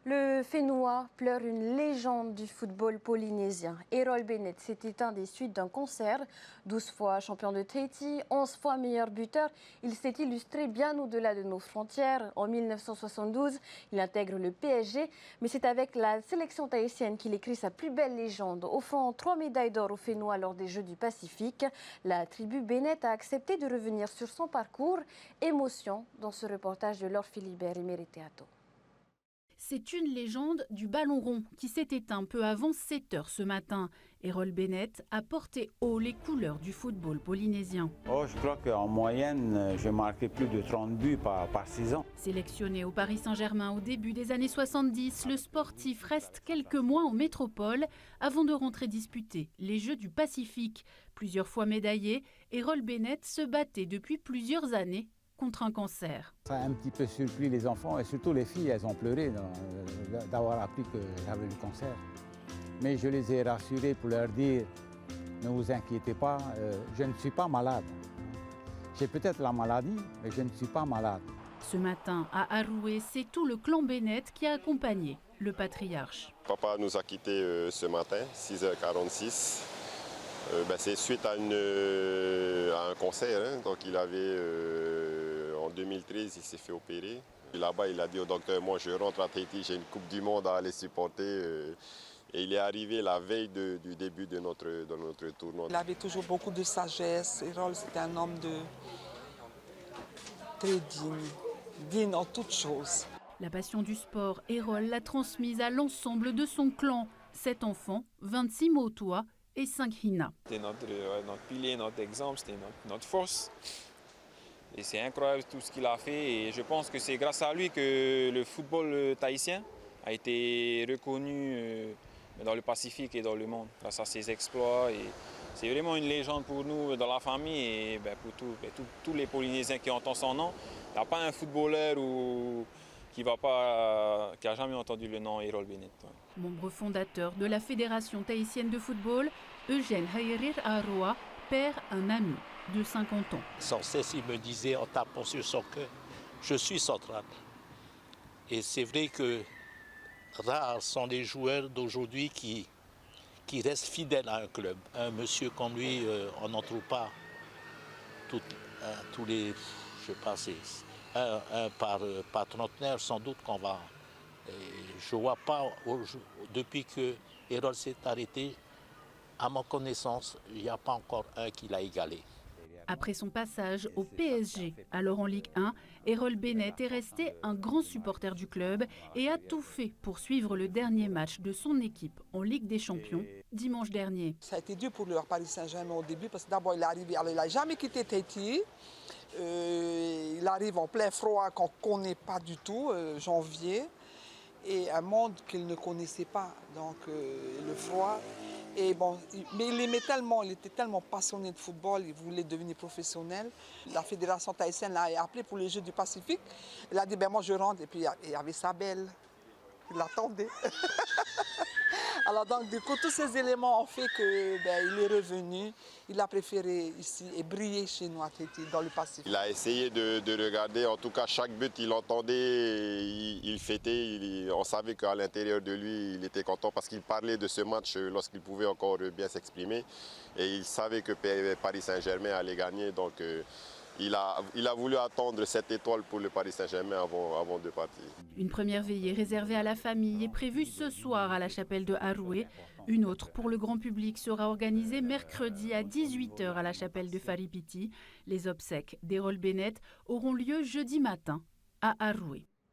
Le Fénois pleure une légende du football polynésien. Errol Bennett s'est éteint des suites d'un concert. 12 fois champion de Tahiti, 11 fois meilleur buteur, il s'est illustré bien au-delà de nos frontières. En 1972, il intègre le PSG, mais c'est avec la sélection tahitienne qu'il écrit sa plus belle légende. Offrant 3 médailles d'or aux Fénois lors des Jeux du Pacifique, la tribu Bennett a accepté de revenir sur son parcours. Émotion dans ce reportage de Laure Philibert et Meriteato. C'est une légende du ballon rond qui s'est éteint peu avant 7 heures ce matin. Errol Bennett a porté haut les couleurs du football polynésien. Je crois qu'en moyenne, j'ai marqué plus de 30 buts par saison. Sélectionné au Paris Saint-Germain au début des années 70, le sportif reste quelques mois en métropole avant de rentrer disputer les Jeux du Pacifique. Plusieurs fois médaillé, Errol Bennett se battait depuis plusieurs années contre un cancer. Ça a un petit peu surpris les enfants et surtout les filles, elles ont pleuré d'avoir appris que j'avais le cancer. Mais je les ai rassurés pour leur dire, ne vous inquiétez pas, je ne suis pas malade. J'ai peut-être la maladie, mais je ne suis pas malade. Ce matin, à Aroué, c'est tout le clan Bennett qui a accompagné le patriarche. Papa nous a quittés ce matin, 6h46. C'est suite à un cancer, hein. Donc il avait, en 2013, il s'est fait opérer. Là-bas, il a dit au docteur, moi je rentre à Tahiti, j'ai une Coupe du Monde à aller supporter. Et il est arrivé la veille du début de notre tournoi. Il avait toujours beaucoup de sagesse. Errol, c'était un homme très digne en toutes choses. La passion du sport, Errol l'a transmise à l'ensemble de son clan. 7 enfants, 26 Motois et 5 Hina. C'était notre pilier, notre exemple, c'était notre force. Et c'est incroyable tout ce qu'il a fait. Et je pense que c'est grâce à lui que le football tahitien a été reconnu dans le Pacifique et dans le monde, grâce à ses exploits. Et c'est vraiment une légende pour nous dans la famille et pour tous les Polynésiens qui entendent son nom. Il n'y a pas un footballeur qui n'a jamais entendu le nom Errol Bennett. Membre fondateur de la Fédération tahitienne de football, Eugène Hairir Aroa perd un ami de 50 ans. Sans cesse, il me disait en tapant sur son cœur, je suis central. Et c'est vrai que rares sont les joueurs d'aujourd'hui qui restent fidèles à un club. Un monsieur comme lui, on n'en trouve pas tous les, je sais pas, c'est un par trentenaire sans doute qu'on va. Je ne vois pas, depuis que Errol s'est arrêté, à ma connaissance, il n'y a pas encore un qui l'a égalé. Après son passage au PSG, alors en Ligue 1, Errol Bennett est resté un grand supporter du club et a tout fait pour suivre le dernier match de son équipe en Ligue des Champions dimanche dernier. Ça a été dur pour le Paris Saint-Germain au début parce que d'abord il est arrivé, alors il n'a jamais quitté Tahiti. Il arrive en plein froid qu'on ne connaît pas du tout, janvier, et un monde qu'il ne connaissait pas, donc le froid. Et bon, mais il aimait tellement, il était tellement passionné de football, il voulait devenir professionnel. La fédération tahitienne l'a appelé pour les Jeux du Pacifique. Il a dit, moi je rentre, et puis il y avait Sabel, il l'attendait. Alors donc du coup, tous ces éléments ont fait qu'il est revenu. Il a préféré ici et briller chez nous à Tahiti, dans le Pacifique. Il a essayé de regarder, en tout cas chaque but il entendait, il fêtait, on savait qu'à l'intérieur de lui il était content parce qu'il parlait de ce match lorsqu'il pouvait encore bien s'exprimer. Et il savait que Paris Saint-Germain allait gagner, donc il a voulu attendre cette étoile pour le Paris Saint-Germain avant de partir. Une première veillée réservée à la famille est prévue ce soir à la chapelle de Aroué. Une autre pour le grand public sera organisée mercredi à 18 h à la chapelle de Faripiti. Les obsèques d'Errol Bennett auront lieu jeudi matin à Aroué.